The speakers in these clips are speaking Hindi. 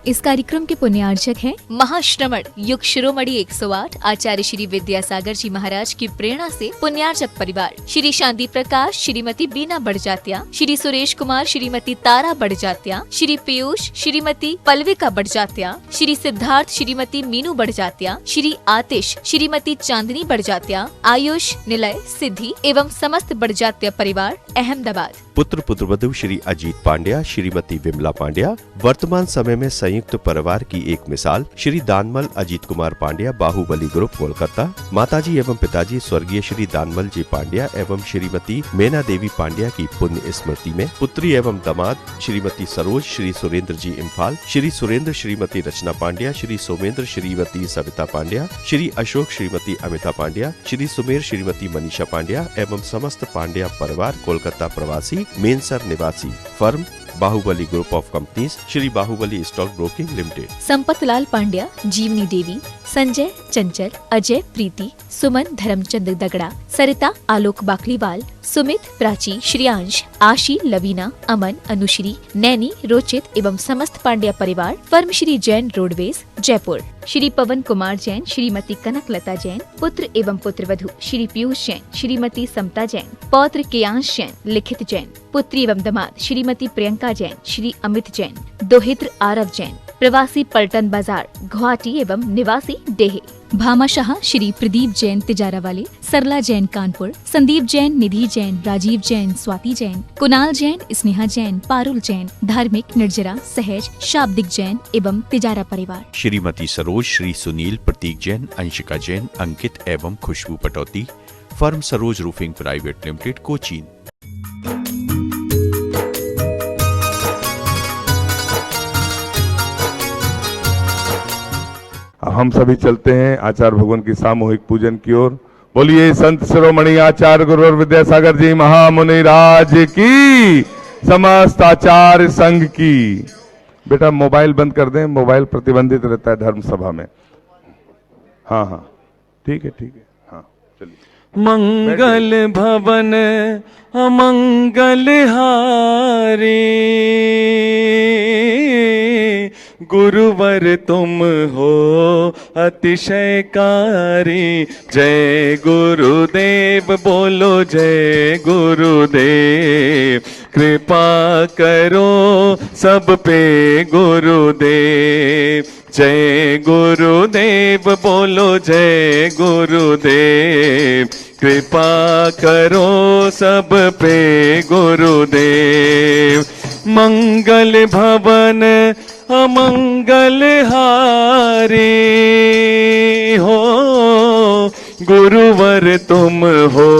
इस कार्यक्रम के पुण्यार्चक हैं महाश्रमण युग शिरोमणि 108 आचार्य श्री विद्यासागर जी महाराज की प्रेरणा से पुण्यार्चक परिवार श्री शांति प्रकाश, श्रीमती बीना बड़जात्या, श्री सुरेश कुमार, श्रीमती तारा बड़जात्या, श्री पीयूष, श्रीमती पल्विका बड़जात्या, श्री सिद्धार्थ, श्रीमती मीनू बड़जात्या, श्री आतिश, श्रीमती चांदनी बड़जात्या, आयुष, निलय, सिद्धि एवं समस्त बड़जात्या परिवार अहमदाबाद। पुत्र पुत्रवधू श्री अजीत पांड्या, श्रीमती विमला पांड्या वर्तमान समय में संयुक्त परिवार की एक मिसाल। श्री दानमल अजीत कुमार पांड्या, बाहुबली ग्रुप, कोलकाता। माताजी एवं पिताजी स्वर्गीय श्री दानमल जी पांड्या एवं श्रीमती मेना देवी पांड्या की पुण्य स्मृति में। पुत्री एवं दामाद श्रीमती सरोज, श्री सुरेंद्र जी इम्फाल, श्री सुरेंद्र श्रीमती रचना पांड्या, श्री सोमेंद्र श्रीमती सविता पांड्या, श्री अशोक श्रीमती अमिता पांड्या, श्री सुमेर श्रीमती मनीषा पांड्या एवं समस्त पांड्या परिवार कोलकाता प्रवासी, मेनसर निवासी। Firm Bahubali group of companies, Shri Bahubali stock broking limited. Sampatlal Pandya, Jivani Devi, Sanjay, चंचल, अजय, प्रीति, सुमन, धर्मचंद दगड़ा, सरिता, आलोक बाकलीवाल, सुमित, प्राची, श्रियांश, आशी, लवीना, अमन, अनुश्री, नैनी, रोचित एवं समस्त पांड्या परिवार। Firm Shri Jain roadways, Jaipur. श्री पवन कुमार जैन, श्रीमती कनकलता जैन, पुत्र एवं पुत्रवधू श्री पीयूष जैन, श्रीमती समता जैन, पौत्र केयांश जैन, लिखित जैन, पुत्री एवं दामाद श्रीमती प्रियंका जैन, श्री अमित जैन, दोहित्र आरव जैन, प्रवासी पलटन बाजार, गुवाहाटी एवं निवासी डेहे। भामाशाह श्री प्रदीप जैन तिजारा वाले, सरला जैन कानपुर, संदीप जैन, निधि जैन, राजीव जैन, स्वाति जैन, कुणाल जैन, स्नेहा जैन, पारुल जैन, धार्मिक, निर्जरा, सहज, शाब्दिक जैन एवं तिजारा परिवार। श्रीमती सरोज, श्री सुनील, प्रतीक जैन, अंशिका जैन, अंकित एवं Khushboo Pataudi. Firm Saroj roofing private limited, Cochin. हम सभी चलते हैं आचार्य भगवान की सामूहिक पूजन की ओर। बोलिए संत शिरोमणि आचार्य गुरुवर विद्यासागर जी महामुनि राज की, समस्त आचार्य संघ की। बेटा मोबाइल बंद कर दें, मोबाइल प्रतिबंधित रहता है धर्म सभा में। हाँ हाँ ठीक है हाँ चलिए। मंगल भवन अमंगल हारे, गुरुवर तुम हो अतिशयकारी। जय गुरुदेव बोलो, जय गुरुदेव। कृपा करो सब पे गुरुदेव। जय गुरुदेव बोलो, जय गुरुदेव। कृपा करो सब पे गुरुदेव। मंगल भवन अमंगल हारे हो, गुरुवर तुम हो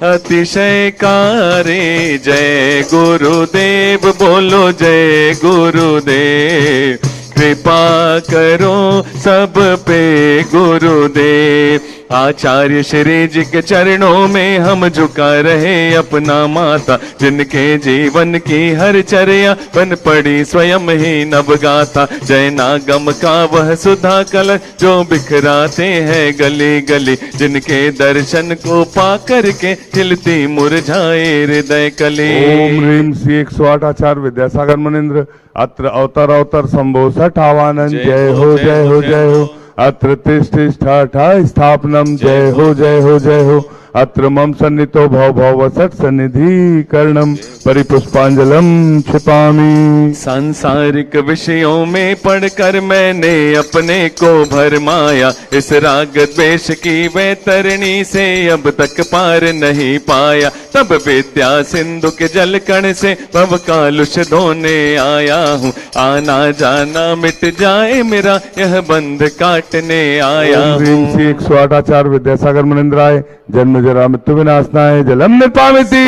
अतिशयकारी। जय गुरुदेव बोलो, जय गुरुदेव। कृपा करो सब पे गुरुदेव। आचार्य श्री जी के चरणों में हम झुका रहे अपना माथा, जिनके जीवन की हर चर्या बन पड़ी स्वयं ही नवगाथा। जय नागम का वह सुधा कलश जो बिखराते हैं गली गली, जिनके दर्शन को पा करके खिलती मुरझाए हृदय कली। ओम ह्रीम श्री 108 आचार्य विद्यासागर मुनीन्द्र अत्र अवतर अवतर संभो सठ आवानंद। जय हो जय हो जय हो। अत्र तिष्ठा स्थापनम। जय हो जय हो जय हो। अत्र मम सन्नितो भव भव वसत सन्निधि कर्णम परिपुष्पांजलम क्षिपामि। सांसारिक विषयों में पढ़कर मैंने अपने को भरमाया, इस राग द्वेष की वैतरणी से अब तक पार नहीं पाया। तब विद्या सिंधु के जल कण से भव कालुष धोने आया हूँ। आना जाना मिट जाए मेरा यह बंध काटने आया हूँ। 108 आचार्य विद्यासागर मुनीन्द्राय। जन्म जरा मृत्यु विनाशनाय जलम निर्पामिति।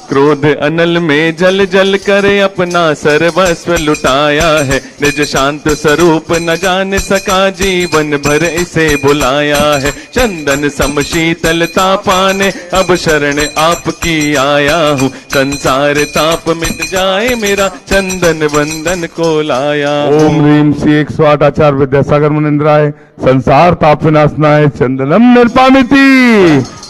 क्रोध अनल में जल जल कर अपना सर्वस्व लुटाया है। निज शांत स्वरूप न जान सका, जीवन भर इसे बुलाया है। चंदन सम शीतलता पाने अब शरण आपकी आया हूँ। संसार ताप मिट जाए मेरा चंदन वंदन को लाया। ओम ह्रीम श्री 108 आचार्य विद्यासागर मुनीन्द्राय। संसार ताप विनाशनाय चंदनम निर्पामिति।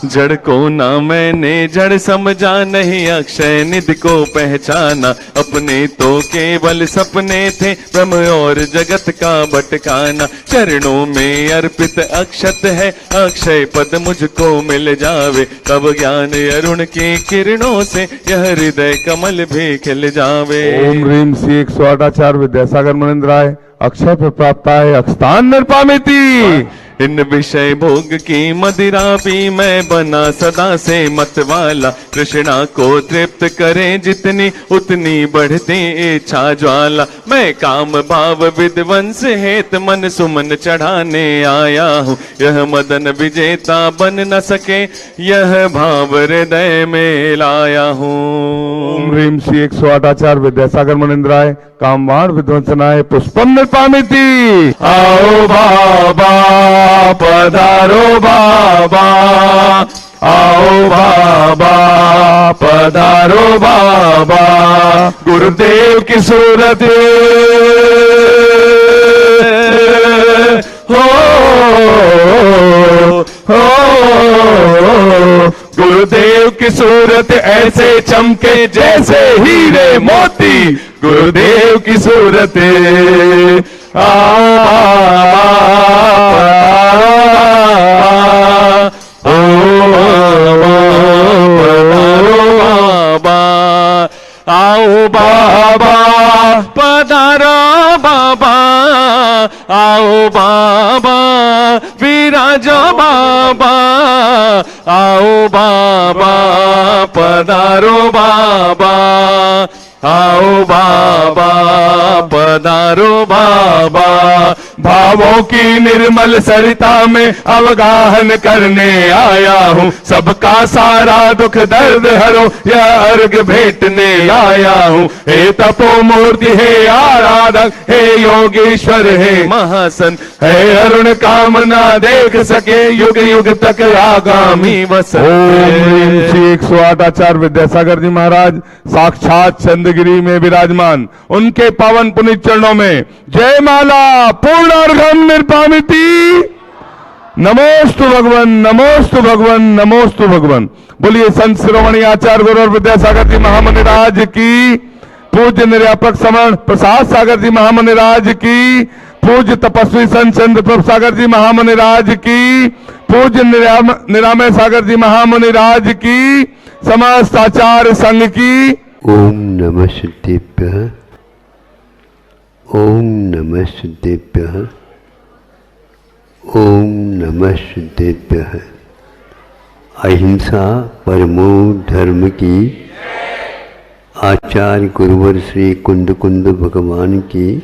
जड़ को ना मैंने जड़ समझा, नहीं अक्षय निधि को पहचाना। अपने तो केवल सपने थे, ब्रह्म और जगत का भटकाना। चरणों में अर्पित अक्षत है, अक्षय पद मुझको मिल जावे। तब ज्ञान अरुण की किरणों से यह हृदय कमल भी खिल जावे। ओम ह्रीम श्री 108 आचार्य विद्यासागर मुनिंद्राय अक्षय पर प्राप्त है अक्षतान निर्पामिति। इन विषय भोग की मदिरा पी मैं बना सदा से मतवाला। कृष्णा को तृप्त करें जितनी उतनी बढ़ती इच्छा ज्वाला। मैं काम भाव विध्वंस हेत मन सुमन चढ़ाने आया हूँ। यह मदन विजेता बन न सके, यह भाव हृदय में लाया हूँ। ओम ह्रीम श्री 108 आचार्य विद्यासागर मुनिंद्राय कामवाण विध्वंसनाय पुष्पम निर्पामिति। आओ बाबा पधारो बाबा, आओ बाबा पधारो बाबा। गुरुदेव की सूरत हो, गुरुदेव की सूरत ऐसे चमके जैसे हीरे मोती। गुरुदेव की सूरत आओ बाबा पधारो बाबा, आओ बाबा विराजो बाबा। आओ बाबा पधारो बाबा, आओ बाबा पधारो बाबा। भावों की निर्मल सरिता में अवगाहन करने आया हूँ। सबका सारा दुख दर्द हरो, यह अर्घ भेंटने आया हूँ। हे तपो मूर्ति, हे आराधक, हे योगेश्वर, हे महासन, हे अरुण कामना देख सके युग युग तक आगामी वसन। ओम श्री 108 आचार्य विद्यासागर जी महाराज साक्षात चंद्रगिरी में विराजमान, उनके पावन पुनीत चरणों में जय माला पूर्णार्घम निर्पामिति। नमोस्तु भगवन, नमोस्तु भगवन, नमोस्तु भगवन। बोलिए संत शिरोमणि आचार्य गुरु और विद्यासागर जी महामुनि राज की, पूज्य निर्यापक समण प्रसाद सागर जी महामुनि राज की, पूज्य तपस्वी संत चंद्र प्रभु सागर जी महामुनि राज की, पूज्य निरामय सागर जी महामुनि राज की, समस्त आचार्य संघ की। ओम नमः शिवाय, ओम नमः शिवाय, ओम नमः शिवाय। अहिंसा परमो धर्म की, आचार्य गुरुवर श्री कुंद कुंद भगवान की,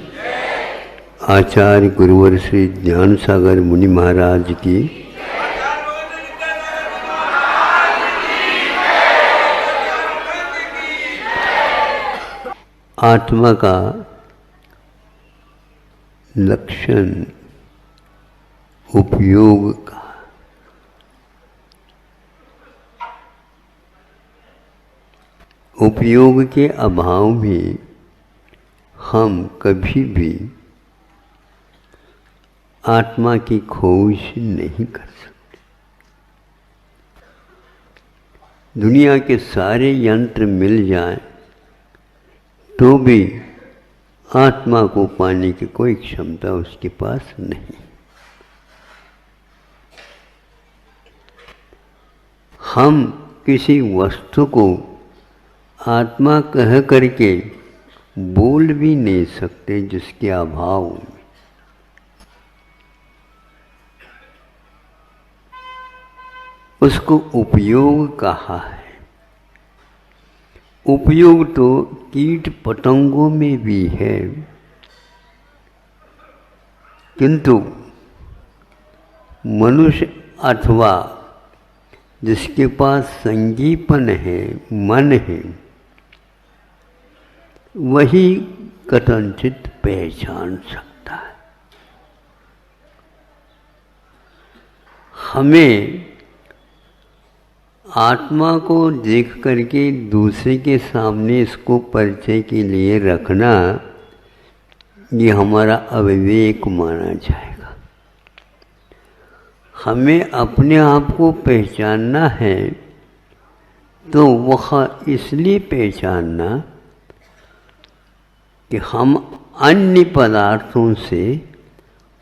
आचार्य गुरुवर श्री ज्ञान सागर मुनि महाराज की। आत्मा का लक्षण उपयोग का, उपयोग के अभाव में हम कभी भी आत्मा की खोज नहीं कर सकते। दुनिया के सारे यंत्र मिल जाएं तो भी आत्मा को पाने की कोई क्षमता उसके पास नहीं। हम किसी वस्तु को आत्मा कह करके बोल भी नहीं सकते जिसके अभाव में। उसको उपयोग कहा है। उपयोग तो कीट पतंगों में भी है, किंतु मनुष्य अथवा जिसके पास संजीवन है, मन है, वही कथनचित पहचान सकता है। हमें आत्मा को देख करके दूसरे के सामने इसको परिचय के लिए रखना, ये हमारा अविवेक माना जाएगा। हमें अपने आप को पहचानना है तो वह इसलिए पहचानना कि हम अन्य पदार्थों से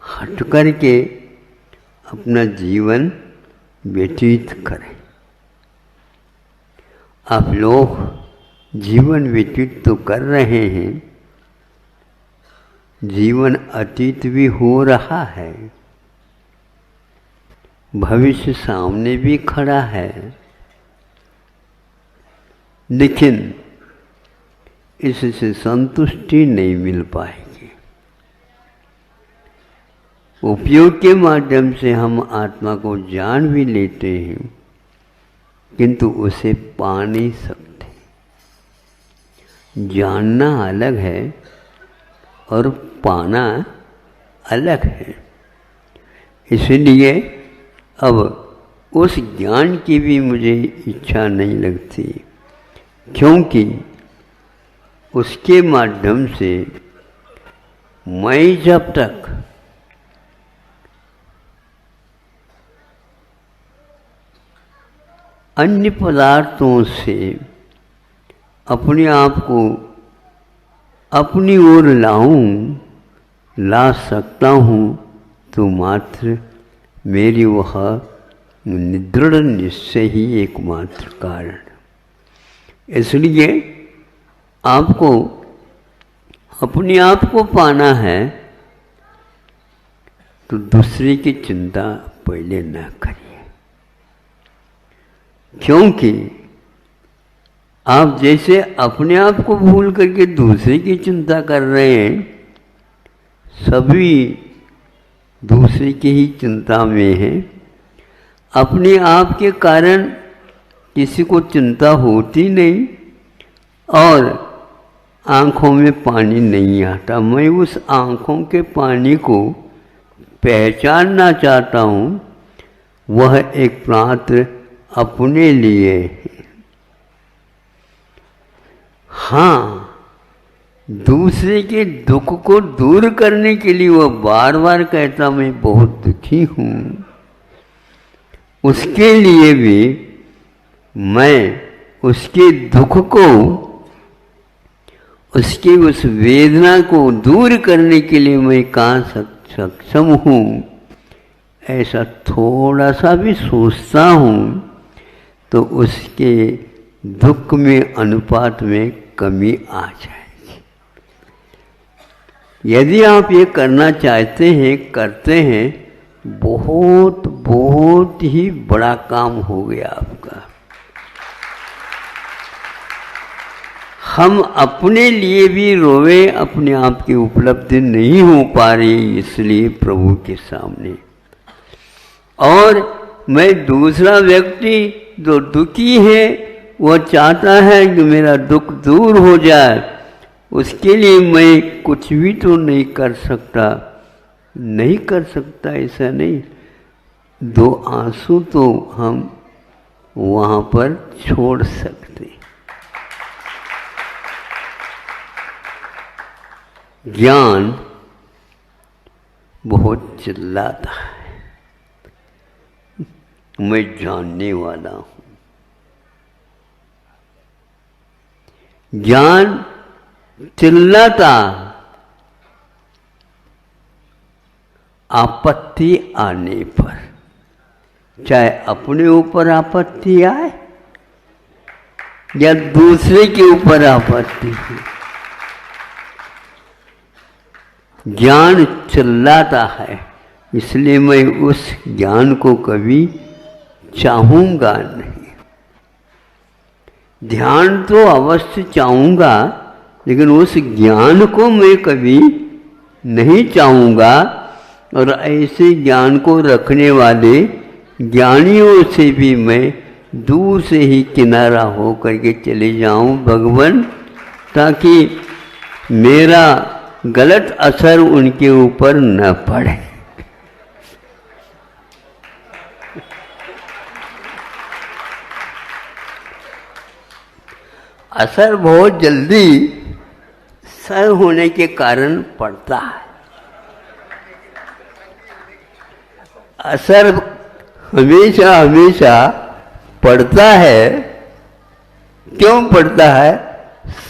हट कर के अपना जीवन व्यतीत करें। आप लोग जीवन व्यतीत तो कर रहे हैं, जीवन अतीत भी हो रहा है, भविष्य सामने भी खड़ा है, लेकिन इससे संतुष्टि नहीं मिल पाएगी। उपयोग के माध्यम से हम आत्मा को जान भी लेते हैं, किंतु उसे पा नहीं सकते। जानना अलग है और पाना अलग है। इसलिए अब उस ज्ञान की भी मुझे इच्छा नहीं लगती, क्योंकि उसके माध्यम से मैं जब तक अन्य पदार्थों से अपने आप को अपनी ओर ला सकता हूँ तो मात्र मेरी वह दृढ़ निश्चय ही एकमात्र कारण। इसलिए आपको अपने आप को पाना है तो दूसरे की चिंता पहले न करिए, क्योंकि आप जैसे अपने आप को भूल करके दूसरे की चिंता कर रहे हैं, सभी दूसरे की ही चिंता में हैं। अपने आप के कारण किसी को चिंता होती नहीं और आँखों में पानी नहीं आता। मैं उस आँखों के पानी को पहचानना चाहता हूँ, वह एक मात्र अपने लिए है। हाँ, दूसरे के दुख को दूर करने के लिए वह बार बार कहता मैं बहुत दुखी हूँ, उसके लिए भी मैं उसके दुख को, उसकी उस वेदना को दूर करने के लिए मैं कहाँ सक्षम हूँ, ऐसा थोड़ा सा भी सोचता हूँ तो उसके दुख में अनुपात में कमी आ जाएगी। यदि आप ये करना चाहते हैं, करते हैं, बहुत बहुत ही बड़ा काम हो गया आपका। हम अपने लिए भी रोवे, अपने आप की उपलब्धि नहीं हो पा रही इसलिए प्रभु के सामने, और मैं दूसरा व्यक्ति जो दुखी है वह चाहता है कि मेरा दुख दूर हो जाए, उसके लिए मैं कुछ भी तो नहीं कर सकता। नहीं कर सकता ऐसा नहीं, दो आंसू तो हम वहाँ पर छोड़ सकते। ज्ञान बहुत चिल्लाता है, मैं जानने वाला हूँ। ज्ञान चिल्लाता आपत्ति आने पर, चाहे अपने ऊपर आपत्ति आए या दूसरे के ऊपर आपत्ति हो, ज्ञान चिल्लाता है। इसलिए मैं उस ज्ञान को कभी चाहूँगा नहीं। ध्यान तो अवश्य चाहूँगा, लेकिन उस ज्ञान को मैं कभी नहीं चाहूँगा। और ऐसे ज्ञान को रखने वाले ज्ञानियों से भी मैं दूर से ही किनारा हो करके चले जाऊँ भगवान, ताकि मेरा गलत असर उनके ऊपर न पड़े। असर बहुत जल्दी सर होने के कारण पड़ता है। असर हमेशा हमेशा पढ़ता है। क्यों पढ़ता है?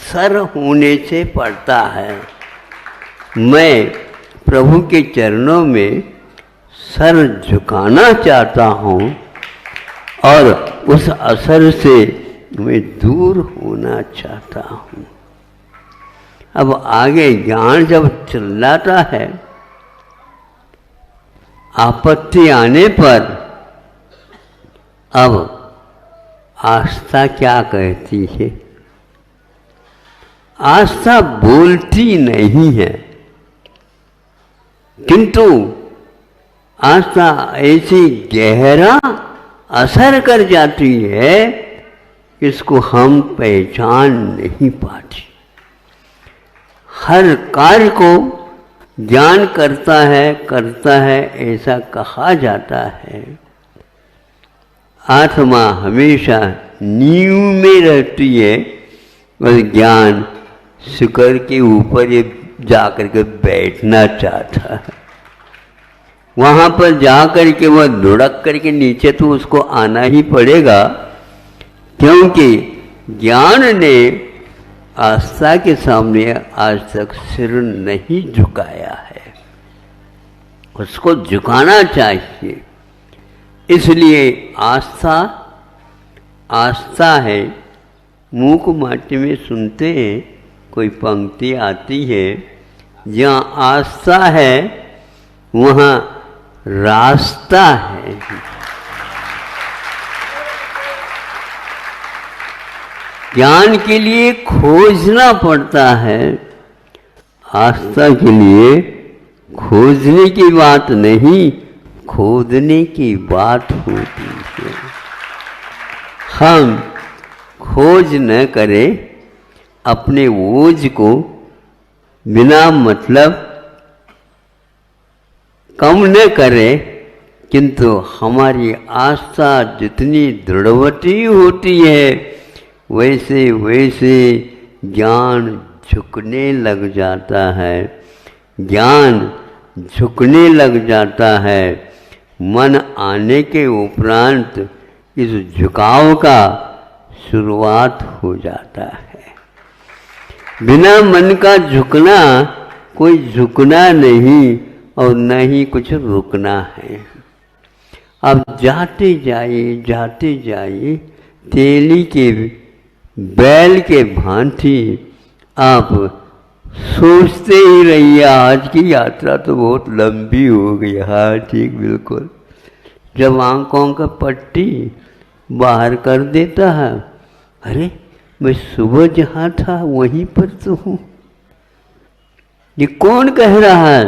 सर होने से पढ़ता है। मैं प्रभु के चरणों में सर झुकाना चाहता हूँ और उस असर से मैं दूर होना चाहता हूँ। अब आगे ज्ञान जब चिल्लाता है, आपत्ति आने पर अब आस्था क्या कहती है? आस्था बोलती नहीं है, किंतु आस्था ऐसी गहरा असर कर जाती है कि इसको हम पहचान नहीं पाते। हर कार्य को ज्ञान करता है ऐसा कहा जाता है। आत्मा हमेशा नींव में रहती है और ज्ञान शिखर के ऊपर ये जाकर के बैठना चाहता है। वहाँ पर जाकर के वह लुढ़क करके नीचे तो उसको आना ही पड़ेगा, क्योंकि ज्ञान ने आस्था के सामने आज तक सिर नहीं झुकाया है। उसको झुकाना चाहिए। इसलिए आस्था है। मूक माटी में सुनते हैं, कोई पंक्ति आती है, जहाँ आस्था है वहाँ रास्ता है। ज्ञान के लिए खोजना पड़ता है, आस्था के लिए खोजने की बात नहीं, खोदने की बात होती है। हम खोज न करें, अपने ओझ को बिना मतलब कम न करें, किंतु हमारी आस्था जितनी दृढ़वती होती है वैसे वैसे ज्ञान झुकने लग जाता है। ज्ञान झुकने लग जाता है। मन आने के उपरांत इस झुकाव का शुरुआत हो जाता है। बिना मन का झुकना कोई झुकना नहीं और न ही कुछ रुकना है। अब जाते जाइए तेली के बैल के भांति आप सोचते ही रहिए। आज की यात्रा तो बहुत लंबी हो गई। हाँ ठीक, बिल्कुल। जब आंखों का पट्टी बाहर कर देता है, अरे मैं सुबह जहाँ था वहीं पर तो हूँ। ये कौन कह रहा है?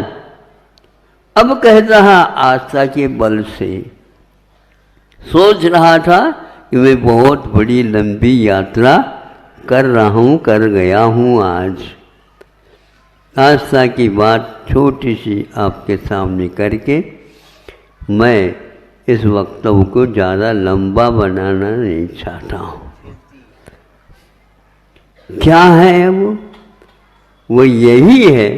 अब कहता है आस्था के बल से। सोच रहा था कि मैं बहुत बड़ी लंबी यात्रा कर रहा हूँ, कर गया हूँ। आज आस्था की बात छोटी सी आपके सामने करके मैं इस वक्तव्य को ज़्यादा लंबा बनाना नहीं चाहता हूँ। क्या है वो यही है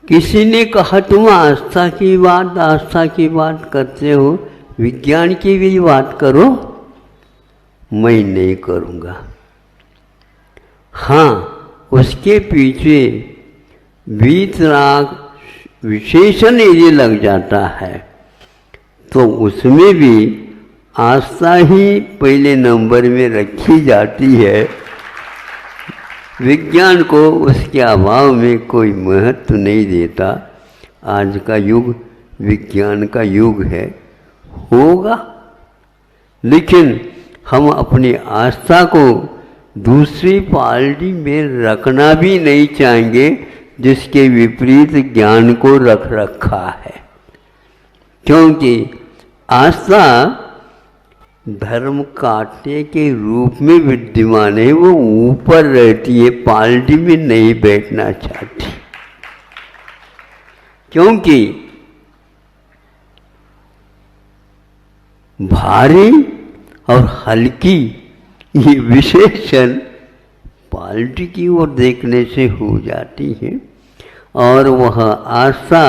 किसी ने कहा तुम आस्था की बात करते हो, विज्ञान की भी बात करो। मैं नहीं करूँगा। हाँ, उसके पीछे वीतराग विशेषण यदि लग जाता है तो उसमें भी आस्था ही पहले नंबर में रखी जाती है। विज्ञान को उसके अभाव में कोई महत्व नहीं देता। आज का युग विज्ञान का युग है, होगा, लेकिन हम अपनी आस्था को दूसरी पार्टी में रखना भी नहीं चाहेंगे जिसके विपरीत ज्ञान को रख रखा है। क्योंकि आस्था धर्म काटने के रूप में विद्यमान है, वो ऊपर रहती है, पार्टी में नहीं बैठना चाहती। क्योंकि भारी और हल्की ये विशेषण क्वालिटी की ओर देखने से हो जाती है, और वह आस्था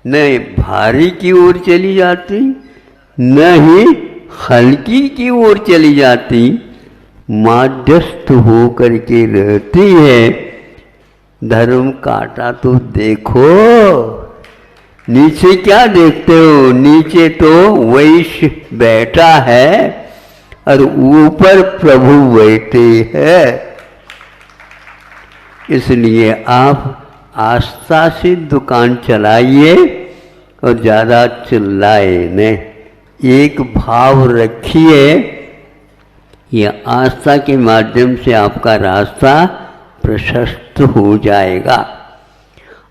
न भारी की ओर चली जाती न ही हल्की की ओर चली जाती, मध्यस्थ हो करके रहती है। धर्म काटा तो देखो, नीचे क्या देखते हो? नीचे तो वैश्य बैठा है और ऊपर प्रभु बैठे हैं। इसलिए आप आस्था से दुकान चलाइए और ज़्यादा चिल्लाए नहीं, एक भाव रखिए। यह आस्था के माध्यम से आपका रास्ता प्रशस्त हो जाएगा।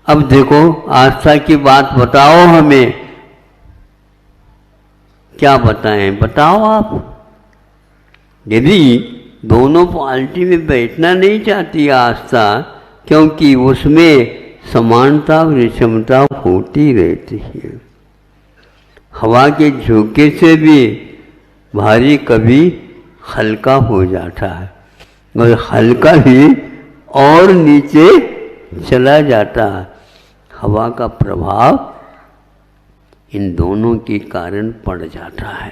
अब देखो, आस्था की बात बताओ हमें, क्या बताएं? बताओ आप। यदि दोनों पार्टी में बैठना नहीं चाहती आस्था, क्योंकि उसमें समानता और विषमता होती रहती है। हवा के झोंके से भी भारी कभी हल्का हो जाता है और हल्का भी और नीचे चला जाता है। हवा का प्रभाव इन दोनों के कारण पड़ जाता है।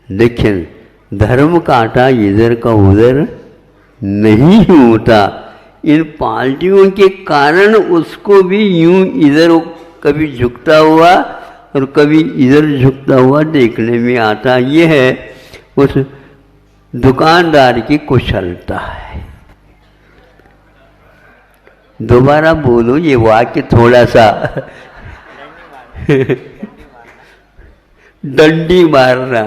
लेकिन धर्म काटा इधर का उधर नहीं होता। इन पार्टियों के कारण उसको भी यूं इधर कभी झुकता हुआ और कभी इधर झुकता हुआ देखने में आता। ये है उस दुकानदार की कुशलता है। दोबारा बोलो ये वाक्य थोड़ा सा डंडी मारना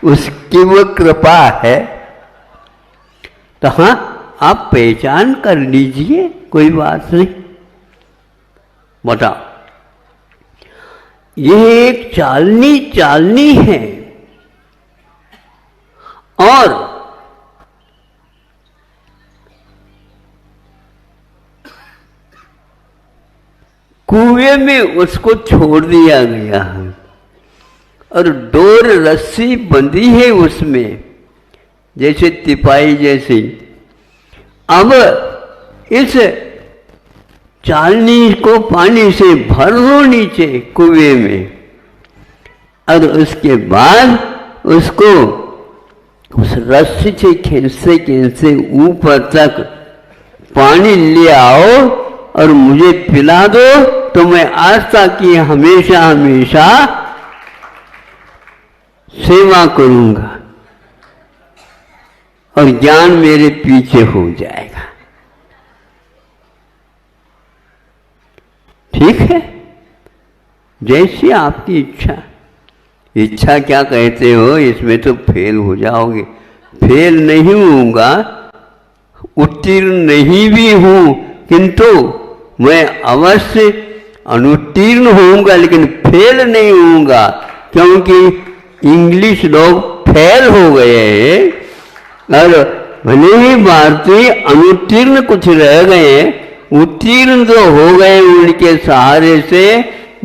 उसकी वो कृपा है। तो हाँ, आप पहचान कर लीजिए, कोई बात नहीं। बताओ, ये एक चालनी है और कुएं में उसको छोड़ दिया गया है और डोर रस्सी बंधी है उसमें, जैसे तिपाई जैसी। अब इस चालनी को पानी से भर दो नीचे कुएं में और उसके बाद उसको उस रस्सी से खींचते खींचते ऊपर तक पानी ले आओ और मुझे पिला दो, तो मैं आस्था की हमेशा हमेशा सेवा करूंगा और ज्ञान मेरे पीछे हो जाएगा। ठीक है, जैसी आपकी इच्छा। इच्छा क्या कहते हो, इसमें तो फेल हो जाओगे। फेल नहीं होऊंगा, उत्तीर्ण नहीं भी हूं, किंतु मैं अवश्य अनुत्तीर्ण होऊंगा, लेकिन फेल नहीं होऊंगा, क्योंकि इंग्लिश लोग फेल हो गए हैं और भले ही भारतीय अनुत्तीर्ण कुछ रह गए, उत्तीर्ण तो हो गए। उनके सहारे से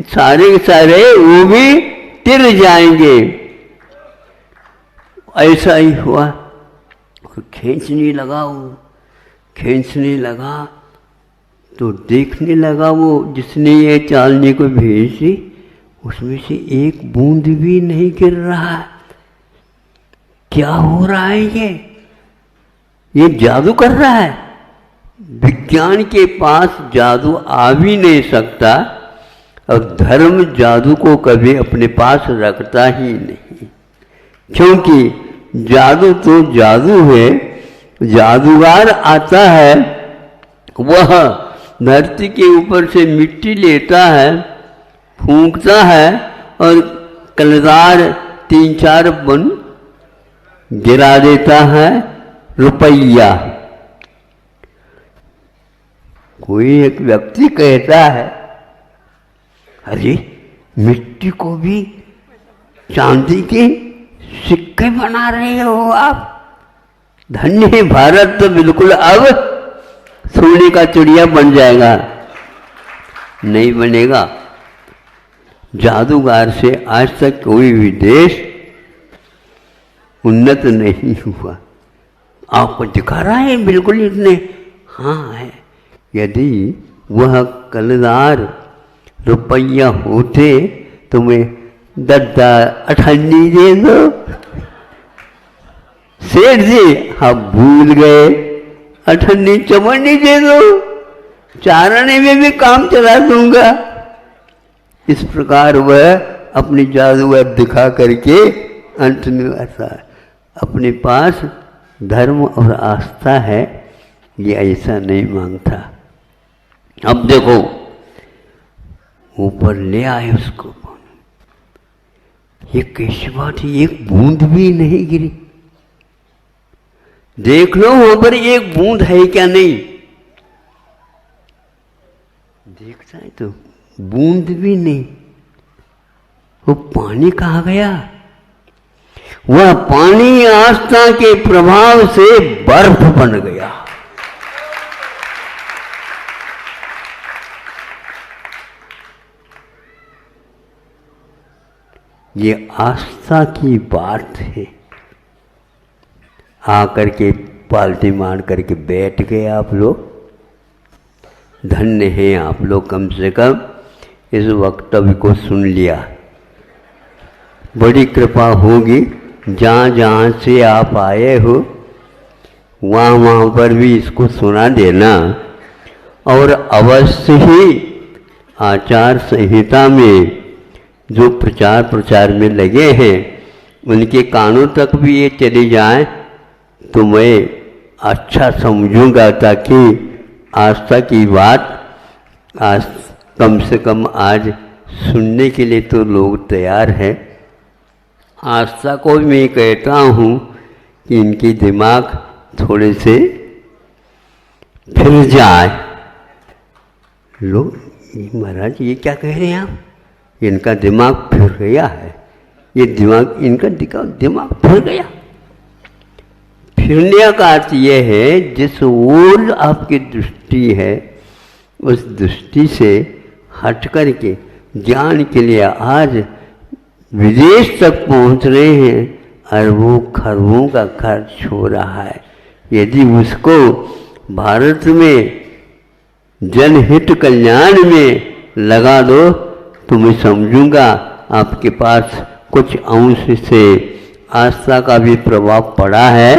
सारे के सारे वो भी तिर जाएंगे। ऐसा ही हुआ और खींचने लगा, वो खींचने लगा तो देखने लगा वो जिसने ये चालनी को भेजी, उसमें से एक बूंद भी नहीं गिर रहा है। क्या हो रहा है? ये जादू कर रहा है। विज्ञान के पास जादू आ भी नहीं सकता और धर्म जादू को कभी अपने पास रखता ही नहीं, क्योंकि जादू तो जादू है। जादूगर आता है, वह धरती के ऊपर से मिट्टी लेता है, फूंकता है और कलदार 3-4 बन गिरा देता है रुपया। कोई एक व्यक्ति कहता है, अरे मिट्टी को भी चांदी के सिक्के बना रहे हो आप। धन्य है भारत, तो बिल्कुल अब सोने का चिड़िया बन जाएगा। नहीं बनेगा। जादूगर से आज तक कोई भी देश उन्नत नहीं हुआ। आपको दिखा रहा है बिल्कुल इतने, हाँ है। यदि वह कलदार रुपया होते तो मैं दद्दा अठन्नी दे दो। सेठ जी आप भूल गए, अठन्नी चवन्नी दे दो, चारणे में भी काम चला दूंगा। इस प्रकार वह अपनी जादू दिखा करके अंत में ऐसा अपने पास धर्म और आस्था है, ये ऐसा नहीं मांगता। अब देखो ऊपर ले आए उसको, ये कैसी बात है, एक बूंद भी नहीं गिरी। देख लो वहां पर एक बूंद है क्या नहीं, देखता है तो बूंद भी नहीं। वो पानी कहाँ गया? वह पानी आस्था के प्रभाव से बर्फ बन गया। ये आस्था की बात है। आकर के पालती मार करके बैठ गए आप लोग। धन्य हैं आप लोग, कम से कम इस वक्तव्य को सुन लिया। बड़ी कृपा होगी, जहाँ जहाँ से आप आए हो वहाँ वहाँ पर भी इसको सुना देना। और अवश्य ही आचार संहिता में जो प्रचार प्रचार में लगे हैं उनके कानों तक भी ये चले जाए तो मैं अच्छा समझूंगा, ताकि आस्था की बात आज कम से कम आज सुनने के लिए तो लोग तैयार हैं। आस्था को मैं कहता हूँ कि इनके दिमाग थोड़े से फिर जाए। लोग महाराज ये क्या कह रहे हैं आप, इनका दिमाग फिर गया है, ये दिमाग इनका दिमाग फिर गया। फिरने का अर्थ ये है जिस ओर आपकी दृष्टि है उस दृष्टि से हट कर के ज्ञान के लिए आज विदेश तक पहुंच रहे हैं, अरबों खरबों का खर्च हो रहा है। यदि उसको भारत में जनहित कल्याण में लगा दो तो मैं समझूंगा आपके पास कुछ अंश से आस्था का भी प्रभाव पड़ा है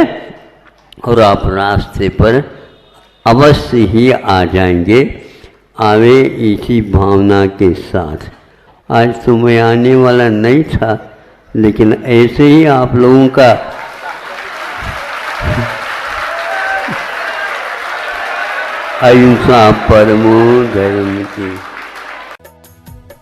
और आप रास्ते पर अवश्य ही आ जाएंगे। आवे इसी भावना के साथ। आज तो मैं आने वाला नहीं था, लेकिन ऐसे ही आप लोगों का अहिंसा परमो धर्म की।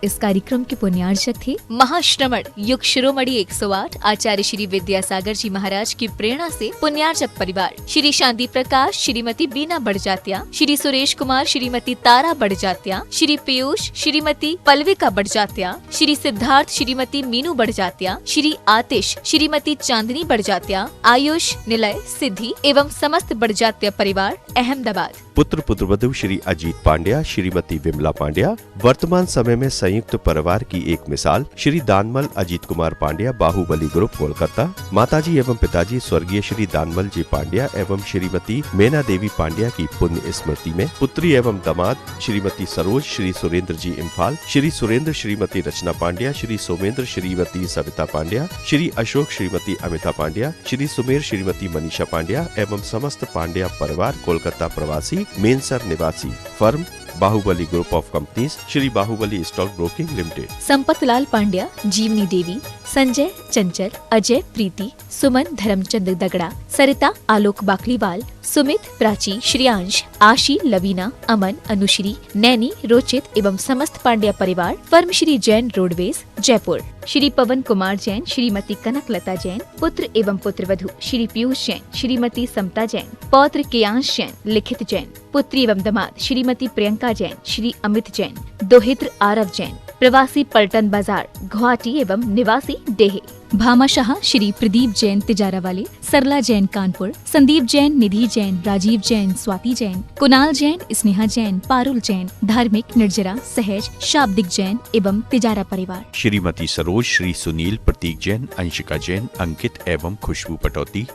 इस कार्यक्रम के पुण्यार्चक थे महाश्रमण युग शिरोमणि 108 आचार्य श्री विद्यासागर जी महाराज की प्रेरणा से पुण्यार्चक परिवार श्री शांति प्रकाश, श्रीमती बीना बड़जात्या, श्री सुरेश कुमार, श्रीमती तारा बड़जात्या, श्री पीयूष, श्रीमती पल्विका बड़जात्या, श्री सिद्धार्थ, श्रीमती मीनू बड़जात्या, श्री आतिश, श्रीमती चांदनी बड़जात्या, आयुष, निलय, सिद्धि एवं समस्त बड़जात्या परिवार अहमदाबाद। पुत्र पुत्रवधू श्री अजीत पांड्या, श्रीमती विमला पांड्या वर्तमान समय में संयुक्त परिवार की एक मिसाल श्री दानमल अजीत कुमार पांड्या, बाहुबली ग्रुप, कोलकाता। माताजी एवं पिताजी स्वर्गीय श्री दानमल जी पांड्या एवं श्रीमती मेना देवी पांड्या की पुण्य स्मृति में पुत्री एवं दामाद श्रीमती सरोज, श्री सुरेंद्र जी इम्फाल, श्री सुरेंद्र श्रीमती रचना पांड्या, श्री सोमेंद्र श्रीमती सविता पांड्या, श्री अशोक श्रीमती अमिता पांड्या, श्री सुमेर श्रीमती मनीषा पांड्या एवं समस्त पांड्या परिवार कोलकाता प्रवासी, मेनसर निवासी, firm Bahubali group of companies, Shri Bahubali stock broking limited. Sampatlal Pandya, Jivani Devi, Sanjay चंचल, अजय प्रीति, सुमन धर्मचंद दगड़ा, सरिता आलोक बाकलीवाल, सुमित प्राची, श्रियांश, आशी, लवीना, अमन, अनुश्री, नैनी, रोचित एवं समस्त पांड्या परिवार, फर्म श्री जैन रोडवेज, जयपुर। श्री पवन कुमार जैन, श्रीमती कनकलता जैन, पुत्र एवं पुत्रवधू श्री पीयूष जैन, श्रीमती समता जैन, पौत्र केयांश जैन, लिखित जैन, पुत्री एवं दामाद श्रीमती प्रियंका जैन, श्री अमित जैन, दोहित्र आरव जैन, प्रवासी पलटन बाजार, गुवाहाटी एवं निवासी डेहे। भामाशाह श्री प्रदीप जैन तिजारा वाले, सरला जैन कानपुर, संदीप जैन, निधि जैन, राजीव जैन, स्वाति जैन, कुणाल जैन, स्नेहा जैन, पारुल जैन, धार्मिक, निर्जरा, सहज, शाब्दिक जैन एवं तिजारा परिवार। श्रीमती सरोज, श्री सुनील, प्रतीक जैन, अंशिका जैन, अंकित एवं Khushboo Pataudi,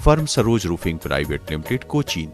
firm Saroj roofing private limited, Cochin.